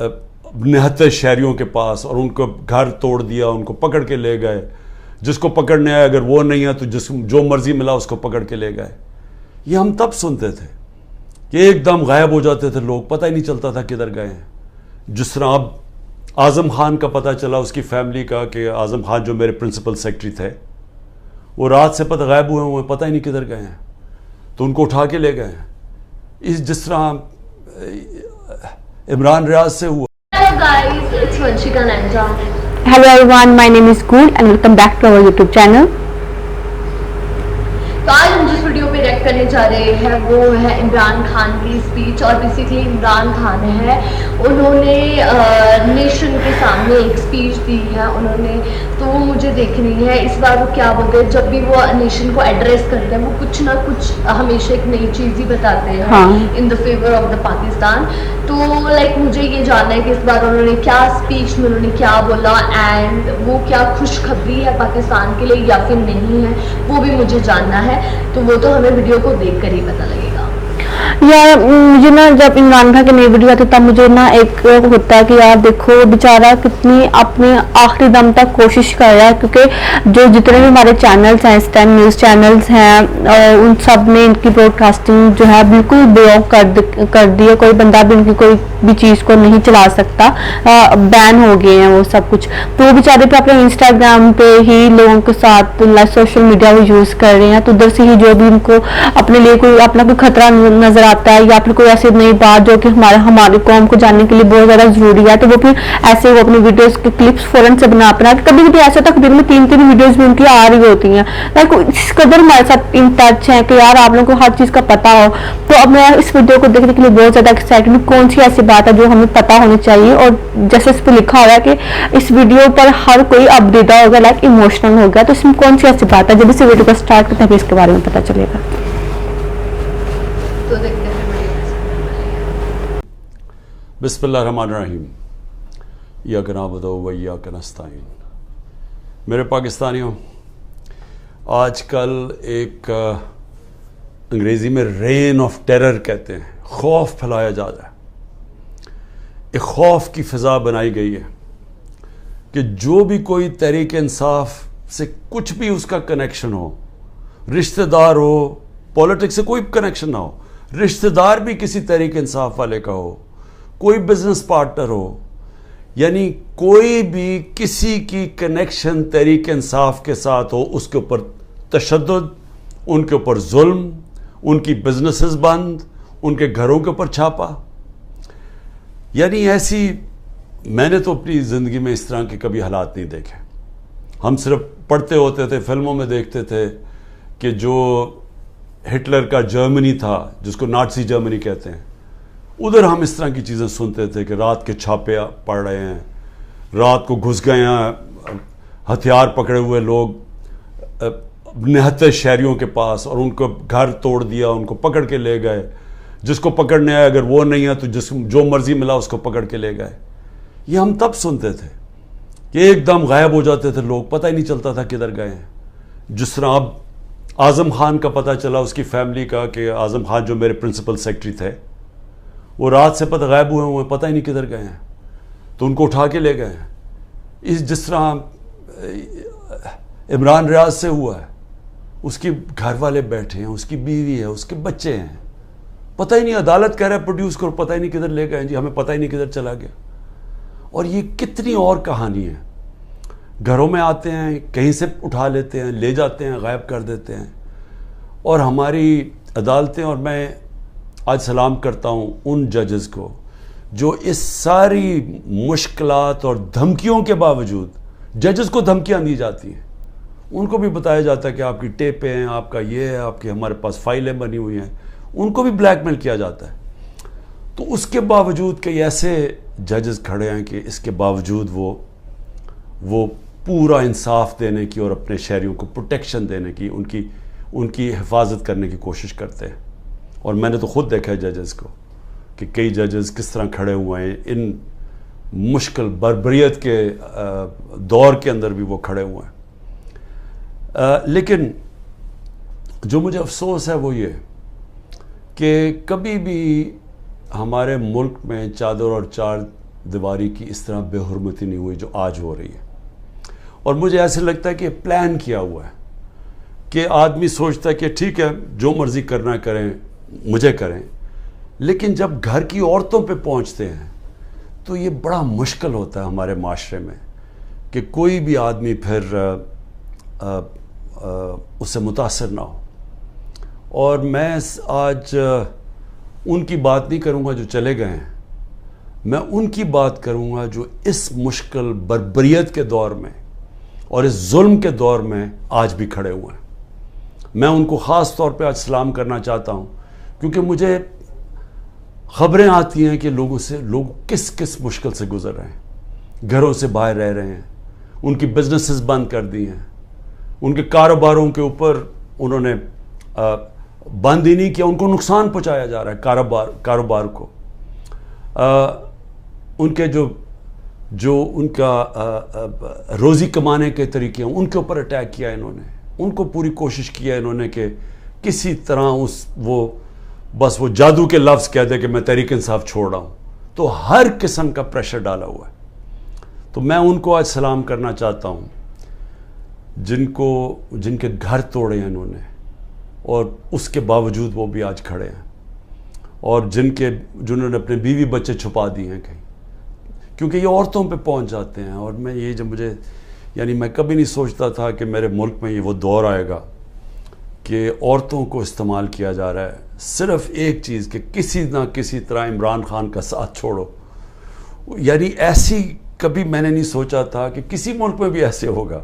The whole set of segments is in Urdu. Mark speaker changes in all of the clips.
Speaker 1: 79 شہریوں کے پاس اور ان کو گھر توڑ دیا, ان کو پکڑ کے لے گئے, جس کو پکڑنے آئے اگر وہ نہیں ہے تو جو مرضی ملا اس کو پکڑ کے لے گئے. یہ ہم تب سنتے تھے کہ ایک دم غائب ہو جاتے تھے لوگ, پتہ ہی نہیں چلتا تھا کدھر گئے ہیں. جس طرح اب اعظم خان کا پتہ چلا, اس کی فیملی کا, کہ اعظم خان جو میرے پرنسپل سیکرٹری تھے وہ رات سے پتہ غائب ہوئے, پتہ ہی نہیں کدھر گئے ہیں, تو ان کو اٹھا کے لے گئے ہیں. جس طرح عمران ریاض سے ہوا.
Speaker 2: Hello guys, it's Vanshika Nanja.
Speaker 3: Hello everyone, my name is Good and welcome back to our YouTube channel.
Speaker 2: تو آج ہم جس ویڈیو پہ ریئیکٹ کرنے جا رہے ہیں وہ ہے عمران خان کی اسپیچ. اور بیسیکلی عمران خان ہے, انہوں نے نیشن کے سامنے ایک اسپیچ دی ہے انہوں نے, تو وہ مجھے دیکھنی ہے. اس بار وہ کیا بولتے ہیں, جب بھی وہ نیشن کو ایڈریس کرتے ہیں وہ کچھ نہ کچھ ہمیشہ ایک نئی چیز ہی بتاتے ہیں in the favour of the Pakistan. تو لائک مجھے یہ جاننا ہے کہ اس بار انہوں نے کیا اسپیچ میں انہوں نے کیا بولا, اینڈ وہ کیا خوشخبری ہے پاکستان کے لیے یا پھر نہیں ہے, وہ بھی مجھے جاننا ہے. تو وہ تو ہمیں ویڈیو کو دیکھ کر ہی پتہ لگے گا.
Speaker 3: یار مجھے نا جب عمران خان کی نئی ویڈیو آتی تب مجھے نا ایک ہوتا ہے کہ یار دیکھو بیچارہ کتنی اپنے آخری دم تک کوشش کر رہا ہے, کیونکہ جو جتنے بھی ہمارے چینلز ہیں اس ٹائم نیوز چینلز ہیں ان سب نے ان کی براڈ کاسٹنگ جو ہے بالکل بلاک کر دی ہے. کوئی بندہ بھی ان کی کوئی بھی چیز کو نہیں چلا سکتا, بین ہو گئے ہیں وہ سب کچھ. تو وہ بیچارے پہ اپنے انسٹاگرام پہ ہی لوگوں کے ساتھ سوشل میڈیا بھی یوز کر رہے ہیں, تو ادھر سے ہی جو بھی ان کو اپنے لیے کوئی اپنا کوئی خطرہ نظر آتا ہے یا پھر کوئی ایسی نئی بات جو کہ ہماری قوم کو جاننے کے لیے بہت زیادہ ضروری ہے, تو وہ پھر ایسے وہ اپنی ویڈیوز کے کلپس فوراً سے بنا کبھی کبھی ایسا تک دن میں 3 ویڈیوز بھی ان کی آ رہی ہوتی ہیں. لائک اس قدر ہمارے ساتھ ان ٹچ ہیں کہ یار آپ لوگوں کو ہر چیز کا پتہ ہو. تو اب میں اس ویڈیو کو دیکھنے کے لیے بہت زیادہ ایکسائٹڈ ہوں, کون سی ایسی بات ہے جو ہمیں پتہ ہونی چاہیے. اور جیسے اس پہ لکھا ہوا ہے کہ اس ویڈیو پر ہر کوئی اب دیدہ ہوگا, لائک ایموشنل ہو گیا. تو اس میں کون سی ایسی بات ہے جب اس ویڈیو کو اسٹارٹ کرتے ہیں اس کے بارے میں پتہ چلے گا.
Speaker 2: تو دیکھتے ہیں.
Speaker 1: بسم اللہ الرحمن الرحیم. ایاک نعبد و ایاک نستعین. میرے پاکستانیوں, آج کل ایک انگریزی میں رین آف ٹیرر کہتے ہیں, خوف پھیلایا جا رہا ہے. ایک خوف کی فضا بنائی گئی ہے کہ جو بھی کوئی تحریک انصاف سے کچھ بھی اس کا کنیکشن ہو, رشتہ دار ہو, پولیٹکس سے کوئی کنیکشن نہ ہو, رشتہ دار بھی کسی تحریک انصاف والے کا ہو, کوئی بزنس پارٹنر ہو, یعنی کوئی بھی کسی کی کنیکشن تحریک انصاف کے ساتھ ہو, اس کے اوپر تشدد, ان کے اوپر ظلم, ان کی بزنسز بند, ان کے گھروں کے اوپر چھاپا. یعنی ایسی میں نے تو اپنی زندگی میں اس طرح کے کبھی حالات نہیں دیکھے. ہم صرف پڑھتے ہوتے تھے, فلموں میں دیکھتے تھے کہ جو ہٹلر کا جرمنی تھا, جس کو نازی جرمنی کہتے ہیں, ادھر ہم اس طرح کی چیزیں سنتے تھے کہ رات کے چھاپے پڑ رہے ہیں, رات کو گھس گئے ہیں ہتھیار پکڑے ہوئے لوگ 79 شہریوں کے پاس اور ان کو گھر توڑ دیا, ان کو پکڑ کے لے گئے, جس کو پکڑنے آئے اگر وہ نہیں ہے تو جو مرضی ملا اس کو پکڑ کے لے گئے. یہ ہم تب سنتے تھے کہ ایک دم غائب ہو جاتے تھے لوگ, پتہ ہی نہیں چلتا تھا کدھر گئے ہیں. جس طرح اب اعظم خان کا پتہ چلا, اس کی فیملی کا, کہ اعظم خان جو میرے پرنسپل سیکرٹری تھے وہ رات سے پتہ غائب ہوئے, پتہ ہی نہیں کدھر گئے ہیں, تو ان کو اٹھا کے لے گئے ہیں. جس طرح عمران ریاض سے ہوا ہے, اس کے گھر والے بیٹھے ہیں, اس کی بیوی ہے, اس کے بچے ہیں, پتہ ہی نہیں, عدالت کہہ رہا ہے پروڈیوس کرو, پتہ ہی نہیں کدھر لے گئے ہیں جی, ہمیں پتہ ہی نہیں کدھر چلا گیا. اور یہ کتنی اور کہانی ہے. گھروں میں آتے ہیں, کہیں سے اٹھا لیتے ہیں, لے جاتے ہیں, غائب کر دیتے ہیں. اور ہماری عدالتیں, اور میں آج سلام کرتا ہوں ان ججز کو جو اس ساری مشکلات اور دھمکیوں کے باوجود, ججز کو دھمکیاں دی جاتی ہیں, ان کو بھی بتایا جاتا ہے کہ آپ کی ٹیپیں ہیں, آپ کا یہ ہے, آپ کی ہمارے پاس فائلیں بنی ہوئی ہیں, ان کو بھی بلیک میل کیا جاتا ہے. تو اس کے باوجود کئی ایسے ججز کھڑے ہیں کہ اس کے باوجود وہ پورا انصاف دینے کی اور اپنے شہریوں کو پروٹیکشن دینے کی, ان کی حفاظت کرنے کی کوشش کرتے ہیں. اور میں نے تو خود دیکھا ہے ججز کو کہ کئی ججز کس طرح کھڑے ہوئے ہیں, ان مشکل بربریت کے دور کے اندر بھی وہ کھڑے ہوئے ہیں. لیکن جو مجھے افسوس ہے وہ یہ کہ کبھی بھی ہمارے ملک میں چادر اور چار دیواری کی اس طرح بے حرمتی نہیں ہوئی جو آج ہو رہی ہے. اور مجھے ایسے لگتا ہے کہ پلان کیا ہوا ہے کہ آدمی سوچتا ہے کہ ٹھیک ہے جو مرضی کرنا کریں, مجھے کریں, لیکن جب گھر کی عورتوں پہ پہنچتے ہیں تو یہ بڑا مشکل ہوتا ہے ہمارے معاشرے میں کہ کوئی بھی آدمی پھر اس سے متاثر نہ ہو. اور میں آج ان کی بات نہیں کروں گا جو چلے گئے ہیں, میں ان کی بات کروں گا جو اس مشکل بربریت کے دور میں اور اس ظلم کے دور میں آج بھی کھڑے ہوئے ہیں. میں ان کو خاص طور پہ آج سلام کرنا چاہتا ہوں کیونکہ مجھے خبریں آتی ہیں کہ لوگ کس کس مشکل سے گزر رہے ہیں, گھروں سے باہر رہ رہے ہیں, ان کی بزنسز بند کر دی ہیں, ان کے کاروباروں کے اوپر انہوں نے بند ہی نہیں کیا, ان کو نقصان پہنچایا جا رہا ہے کاروبار کو. ان کے جو ان کا روزی کمانے کے طریقے ہیں ان کے اوپر اٹیک کیا انہوں نے, ان کو پوری کوشش کیا انہوں نے کہ کسی طرح بس وہ جادو کے لفظ کہہ دے کہ میں تحریک انصاف چھوڑ رہا ہوں. تو ہر قسم کا پریشر ڈالا ہوا ہے. تو میں ان کو آج سلام کرنا چاہتا ہوں جن کے گھر توڑے ہیں انہوں نے اور اس کے باوجود وہ بھی آج کھڑے ہیں, اور جنہوں نے اپنے بیوی بچے چھپا دیے ہیں کہیں, کیونکہ یہ عورتوں پہ پہنچ جاتے ہیں. اور میں کبھی نہیں سوچتا تھا کہ میرے ملک میں یہ وہ دور آئے گا کہ عورتوں کو استعمال کیا جا رہا ہے صرف ایک چیز کہ کسی نہ کسی طرح عمران خان کا ساتھ چھوڑو. یعنی ایسی کبھی میں نے نہیں سوچا تھا کہ کسی ملک میں بھی ایسے ہوگا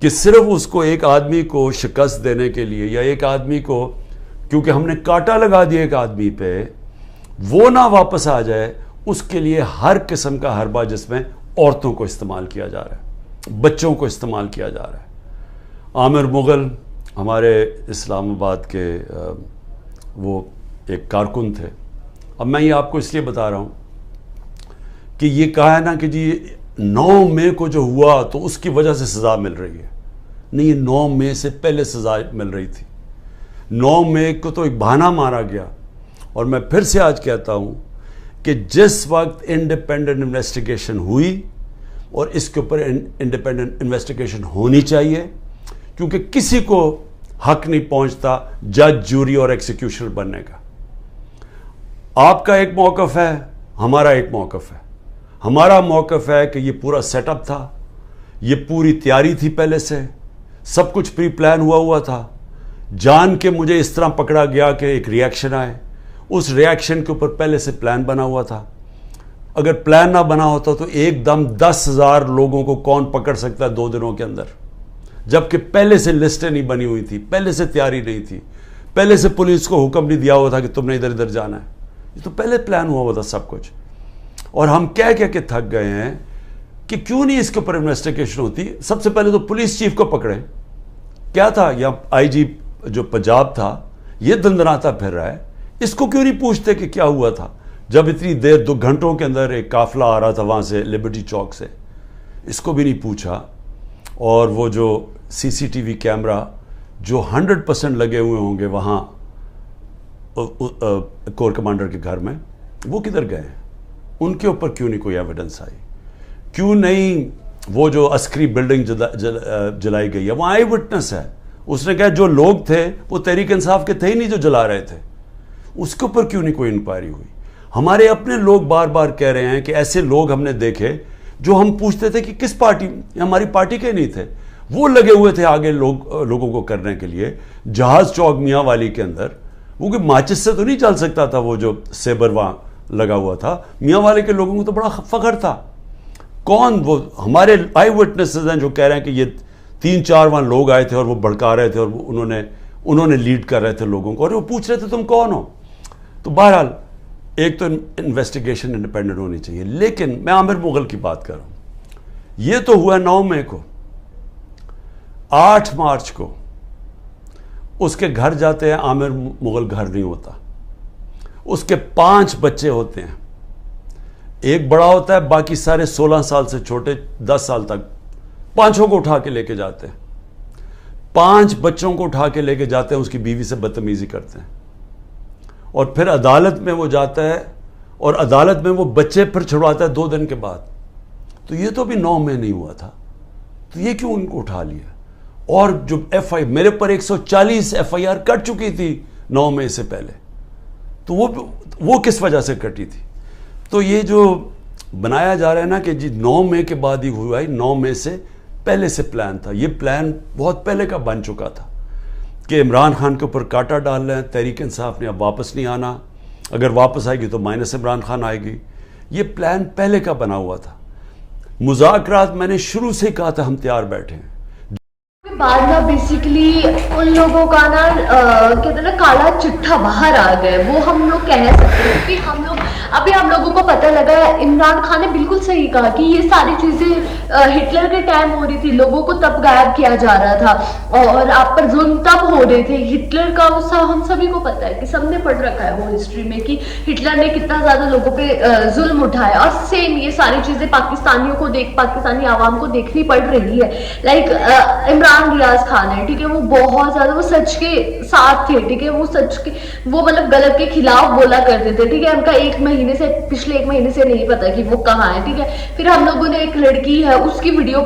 Speaker 1: کہ صرف اس کو ایک آدمی کو شکست دینے کے لیے یا ایک آدمی کو کیونکہ ہم نے کانٹا لگا دیا ایک آدمی پہ وہ نہ واپس آ جائے, اس کے لیے ہر قسم کا حربہ جس میں عورتوں کو استعمال کیا جا رہا ہے, بچوں کو استعمال کیا جا رہا ہے. عامر مغل ہمارے اسلام آباد کے وہ ایک کارکن تھے. اب میں یہ آپ کو اس لیے بتا رہا ہوں کہ یہ کہا ہے نا کہ جی 9 مئی کو جو ہوا تو اس کی وجہ سے سزا مل رہی ہے. نہیں, یہ 9 مئی سے پہلے سزا مل رہی تھی. 9 مئی کو تو ایک بہانہ مارا گیا. اور میں پھر سے آج کہتا ہوں کہ جس وقت انڈیپینڈنٹ انویسٹیگیشن ہوئی, اور اس کے اوپر انڈیپینڈنٹ انویسٹیگیشن ہونی چاہیے کیونکہ کسی کو حق نہیں پہنچتا جج, جوری اور ایکسیکیوشنر بننے کا. آپ کا ایک موقف ہے, ہمارا ایک موقف ہے. ہمارا موقف ہے کہ یہ پورا سیٹ اپ تھا, یہ پوری تیاری تھی, پہلے سے سب کچھ پری پلان ہوا تھا. جان کے مجھے اس طرح پکڑا گیا کہ ایک ریاکشن آئے, اس ریاکشن کے اوپر پہلے سے پلان بنا ہوا تھا. اگر پلان نہ بنا ہوتا تو ایک دم 10,000 لوگوں کو کون پکڑ سکتا ہے 2 دنوں کے اندر, جبکہ پہلے سے لسٹیں نہیں بنی ہوئی تھی, پہلے سے تیاری نہیں تھی, پہلے سے پولیس کو حکم نہیں دیا ہوا تھا کہ تم نے ادھر ادھر جانا ہے. یہ تو پہلے پلان ہوا تھا سب کچھ. اور ہم کہہ کے تھک گئے ہیں کہ کیوں نہیں اس کے اوپر انویسٹیگیشن ہوتی. سب سے پہلے تو پولیس چیف کو پکڑیں. کیا تھا, یا آئی جی جو پنجاب تھا یہ دندناتا پھر رہا ہے, اس کو کیوں نہیں پوچھتے کہ کیا ہوا تھا جب اتنی دیر 2 گھنٹوں کے اندر ایک قافلہ آ رہا تھا وہاں سے لبرٹی چوک سے, اس کو بھی نہیں پوچھا. اور وہ جو سی سی ٹی وی کیمرہ جو 100% لگے ہوئے ہوں گے وہاں کور کمانڈر کے گھر میں, وہ کدھر گئے ہیں؟ ان کے اوپر کیوں نہیں کوئی ایویڈنس آئی؟ کیوں نہیں وہ جو عسکری بلڈنگ جلائی گئی ہے وہ آئی وٹنس ہے, اس نے کہا جو لوگ تھے وہ تحریک انصاف کے تھے ہی نہیں جو جلا رہے تھے, اس کے اوپر کیوں نہیں کوئی انکوائری ہوئی؟ ہمارے اپنے لوگ بار بار کہہ رہے ہیں کہ ایسے لوگ ہم نے دیکھے جو ہم پوچھتے تھے کہ کس پارٹی, ہماری پارٹی کے نہیں تھے, وہ لگے ہوئے تھے آگے لوگوں کو کرنے کے لیے. جہاز چوک میاں والی کے اندر وہ کہ ماچس سے تو نہیں چل سکتا تھا وہ جو سیبر وہاں لگا ہوا تھا, میاں والے کے لوگوں کو تو بڑا فخر تھا. کون وہ ہمارے آئی وٹنسز ہیں جو کہہ رہے ہیں کہ یہ 3-4 وہاں لوگ آئے تھے اور وہ بھڑکا رہے تھے اور انہوں نے لیڈ کر رہے تھے لوگوں کو, اور وہ پوچھ رہے تھے تم کون ہو. تو بہرحال ایک تو انویسٹیگیشن انڈیپینڈنٹ ہونی چاہیے. لیکن میں عامر مغل کی بات کر رہا ہوں. یہ تو ہوا 9 مئی کو. 8 مارچ کو اس کے گھر جاتے ہیں, عامر مغل گھر نہیں ہوتا. اس کے 5 بچے ہوتے ہیں, ایک بڑا ہوتا ہے, باقی سارے 16 سال سے چھوٹے 10 سال تک. 5 کو اٹھا کے لے کے جاتے ہیں, 5 بچوں کو اٹھا کے لے کے جاتے ہیں, اس کی بیوی سے بدتمیزی کرتے ہیں. اور پھر عدالت میں وہ جاتا ہے اور عدالت میں وہ بچے پھر چھڑواتا ہے 2 دن کے بعد. تو یہ تو ابھی 9 میں نہیں ہوا تھا, تو یہ کیوں ان کو اٹھا لیا؟ اور جو میرے پر 140 FIR کٹ چکی تھی 9 مئی سے پہلے, تو وہ کس وجہ سے کٹی تھی؟ تو یہ جو بنایا جا رہا ہے نا کہ جی 9 مئی کے بعد ہی ہوا ہے, 9 مئی سے پہلے سے پلان تھا. یہ پلان بہت پہلے کا بن چکا تھا کہ عمران خان کے اوپر کاٹا ڈال رہے ہیں. تحریک انصاف نے اب واپس نہیں آنا, اگر واپس آئے گی تو مائنس عمران خان آئے گی. یہ پلان پہلے کا بنا ہوا تھا. مذاکرات میں نے شروع سے کہا تھا ہم تیار بیٹھے ہیں.
Speaker 2: بعد نا بیسیکلی ان لوگوں کا نا کہتے ہیں نا کالا چٹھا باہر آ گئے, وہ ہم لوگ کہہ سکتے ہیں. کیونکہ ہم لوگوں کو پتہ لگا ہے عمران خان نے بالکل صحیح کہا کہ یہ ساری چیزیں ہٹلر کے ٹائم ہو رہی تھی, لوگوں کو تب غائب کیا جا رہا تھا اور آپ پر ظلم تب ہو رہے تھے. ہٹلر کا ہم سبھی کو پتہ ہے کہ سب نے پڑھ رکھا ہے وہ ہسٹری میں کہ ہٹلر نے کتنا زیادہ لوگوں پہ ظلم اٹھایا. اور سیم یہ ساری چیزیں پاکستانیوں کو پاکستانی عوام کو دیکھنی پڑ رہی ہے. لائک عمران ریاض خان ہے, ٹھیک ہے, وہ بہت زیادہ وہ سچ کے ساتھ تھے, ٹھیک ہے, وہ سچ کے وہ مطلب غلط کے خلاف بولا کرتے تھے, ٹھیک ہے. ان کا پچھلے 1 مہینے سے نہیں پتا کہ وہ کہاں ہے, ٹھیک ہے. پھر ہم لوگوں نے ایک لڑکی ہے اس کی ویڈیو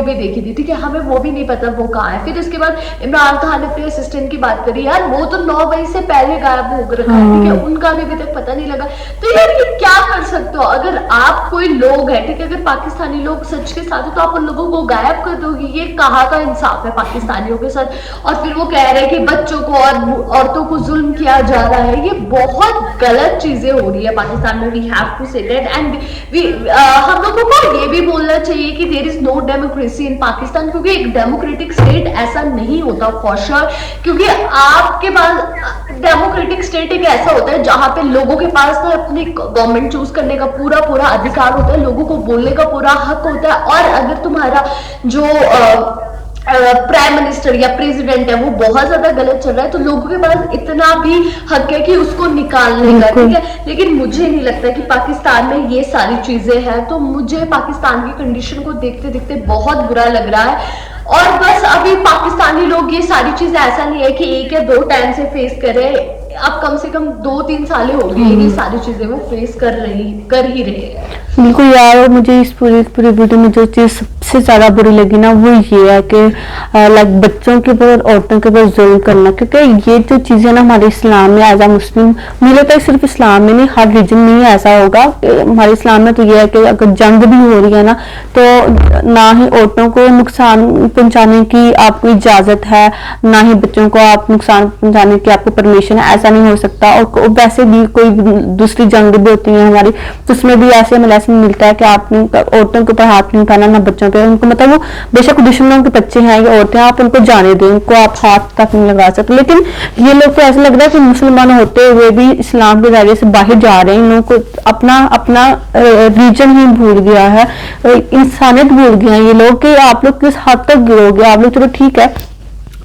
Speaker 2: پہ دیکھی تھی, ٹھیک ہے, ہمیں وہ بھی نہیں پتا وہ کہاں ہے. پھر اس کے بعد عمران خان نے اپنے اسسٹنٹ کی بات کری, یار وہ تو 9 مئی سے پہلے غائب ہو کر رکھا ہے, ٹھیک ہے, ان کا بھی ابھی تک پتہ نہیں لگا. تو یار یہ کیا کر سکتے ہو؟ اگر آپ کوئی لوگ ہیں, ٹھیک ہے, اگر پاکستانی لوگ سچ کے ساتھ ہیں تو آپ ان لوگوں کو غائب کر دو گی. یہ کہاں کا انصاف ہے پاکستانیوں کے ساتھ؟ اور پھر وہ کہہ رہے ہیں کہ بچوں کو اور عورتوں کو ظلم کیا جا رہا ہے. یہ بہت غلط چیزیں ہو رہی ہے پاکستان میں. وی ہیو ٹو سے دیٹ اینڈ ہم لوگوں کو یہ بھی بولنا چاہیے کہ دیر از نو ڈیموکریسی ان پاکستان, کیونکہ ایک ڈیموکریٹک اسٹیٹ ایسا نہیں ہوتا فار شیور. کیونکہ آپ کے پاس ڈیموکریٹک اسٹیٹ ایک ایسا ہوتا ہے جہاں پہ لوگوں کے پاس اپنی گورنمنٹ چوز کرنے کا پورا ادھیکار ہوتا ہے, لوگوں کو بولنے کا پورا حق ہوتا ہے. اور اگر تمہارا جو پرائم منسٹر یا پریزیڈنٹ ہے وہ بہت زیادہ غلط چل رہا ہے تو لوگوں کے پاس اتنا بھی حق ہے کہ اس کو نکالنے کا, ٹھیک ہے. لیکن مجھے نہیں لگتا کہ پاکستان میں یہ ساری چیزیں ہیں. تو مجھے پاکستان کی کنڈیشن کو دیکھتے دیکھتے بہت برا لگ رہا ہے. اور بس ابھی پاکستانی لوگ یہ ساری چیزیں ایسا نہیں ہے کہ 1 یا 2 ٹائم سے فیس کر رہے, اب کم سے کم 2-3 سال ہو گئے یہ ساری چیزیں وہ فیس کر ہی رہے ہیں.
Speaker 3: بالکل یار, اور مجھے اس پوری ویڈیو میں جو چیز سب سے زیادہ بری لگی نا وہ یہ ہے کہ لائک بچوں کے اوپر عورتوں کے اوپر ظلم کرنا, کیونکہ یہ جو چیزیں نا ہمارے اسلام میں ایز اے مسلم, مجھے تو صرف اسلام میں نہیں ہر ریجن میں ہی ایسا ہوگا. ہمارے اسلام میں تو یہ ہے کہ اگر جنگ بھی ہو رہی ہے نا تو نہ ہی عورتوں کو نقصان پہنچانے کی آپ کو اجازت ہے, نہ ہی بچوں کو آپ نقصان پہنچانے کی آپ کو پرمیشن ہے. ایسا نہیں ہو سکتا. اور ویسے بھی کوئی دوسری جنگ بھی ہوتی ہیں ہماری, تو اس میں بھی ایسے لیسن ملتا ہے کہ آپ نے عورتوں کے اوپر ہاتھ نہیں اٹھانا, نہ بچوں پہ. ان کو مطلب وہ بے شک دشمنوں کے بچے ہیں یا عورتیں, آپ ان کو جانے دیں, ان کو آپ ہاتھ تک نہیں لگا سکتے. لیکن یہ لوگ کو ایسا لگ رہا ہے کہ مسلمان ہوتے ہوئے بھی اسلام کے دائرے سے باہر جا رہے ہیں. ان لوگوں کو اپنا ریجن ہی بھول گیا ہے, انسانیت بھول گیا ہے یہ لوگ, کہ آپ لوگ کس حد تک گرو گے آپ لوگ. چلو ٹھیک ہے,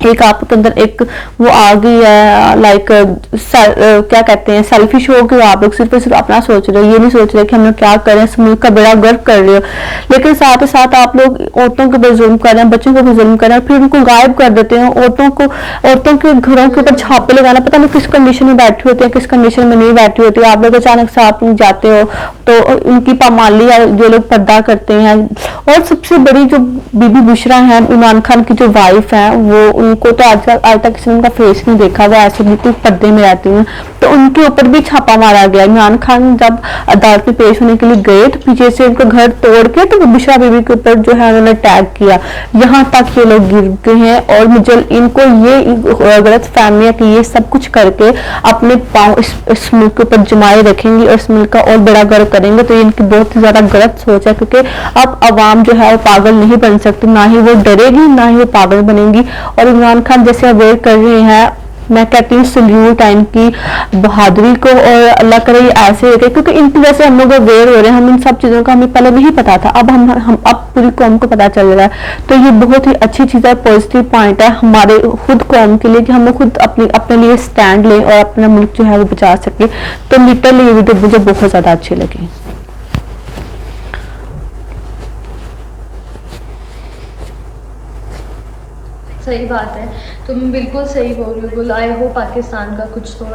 Speaker 3: ایک آپ کے اندر ایک وہ آ گئی ہے لائک کیا کہتے ہیں سیلفش ہو کہ آپ لوگ صرف اپنا سوچ رہے ہو, یہ نہیں سوچ رہے کہ ہم لوگ کیا کریں, اس ملک کا بیڑا گرک کر رہے ہو. لیکن ساتھ ہی ساتھ آپ لوگ عورتوں کے اوپر ظلم کر رہے ہیں, بچوں کے اوپر ظلم کر رہے ہیں, پھر ان کو غائب کر دیتے ہیں. عورتوں کے گھروں کے اوپر چھاپے لگانا, پتہ نہیں کس کنڈیشن میں بیٹھی ہوتی ہیں, کس کنڈیشن میں نہیں بیٹھی ہوتی. آپ لوگ اچانک ساتھ میں جاتے ہو تو ان کی پامالی یا جو لوگ پردہ کرتے ہیں. اور سب سے بڑی جو بی بی بشرا ہیں عمران خان کی جو وائف ہیں, وہ ان کو تو آج تک کسی نے ان کا فیس نہیں دیکھا, وہ ایسے بالکل پردے میں رہتی ہیں. تو ان کے اوپر بھی چھاپا مارا گیا. عمران خان جب عدالت میں پیش ہونے کے لیے گئے تو پیچھے سے ان کا گھر توڑ کے تو بشرا بیوی کے اوپر جو ہے انہوں نے اٹیک کیا. یہاں تک یہ لوگ گر گئے ہیں. اور مجھے ان کو یہ غلط فہمی ہے کہ یہ سب کچھ کر کے اپنے پاؤں اس ملک کے اوپر جمائے رکھیں گی اور اس ملک کا اور بڑا گرو کریں گے. تو ان کی بہت ہی زیادہ غلط سوچ ہے, کیونکہ اب عوام جو ہے وہ پاگل نہیں بن سکتی, نہ ہی وہ ڈرے گی نہ ہی وہ پاگل بنے گی. اور عمران خان جیسے اویئر کر رہے ہیں, میں کہتی ہوں سلیوٹ ہے ان کی بہادری کو, اور اللہ کرے یہ ایسے ہوتے, کیونکہ ان کی وجہ سے ہم لوگ اویئر ہو رہے ہیں. ہم ان سب چیزوں کا ہمیں پہلے نہیں پتا تھا, اب پوری قوم کو پتا چل رہا ہے. تو یہ بہت ہی اچھی چیز ہے, پازیٹیو پوائنٹ ہے ہمارے خود قوم کے لیے کہ ہم لوگ خود اپنے لیے اسٹینڈ لیں اور اپنا ملک جو ہے وہ بچا سکیں. تو لٹرلی یہ ویڈیو مجھے بہت زیادہ اچھی لگی.
Speaker 2: صحیح بات ہے, تم بالکل صحیح بول رہی ہو. آئی ہوپ پاکستان کا کچھ تو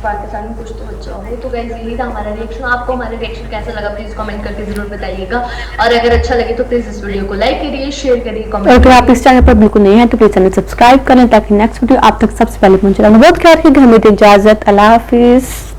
Speaker 2: پاکستان میں کچھ تو اچھا ہو. تو گائز یہی تھا ہمارا ریئیکشن. آپ کو ہمارا ریئیکشن کیسا لگا پلیز کامنٹ کر کے ضرور بتائیے گا, اور اگر اچھا لگے تو پلیز اس ویڈیو کو لائک کریے, شیئر کریے,
Speaker 3: اور
Speaker 2: کامنٹ
Speaker 3: اگر آپ اس چینل پر بالکل نہیں ہیں تو پلیز چینل سبسکرائب کریں تاکہ نیکسٹ ویڈیو آپ تک سب سے پہلے پہنچے. بہت خیال رکھیے, ہمیں اجازت, اللہ حافظ.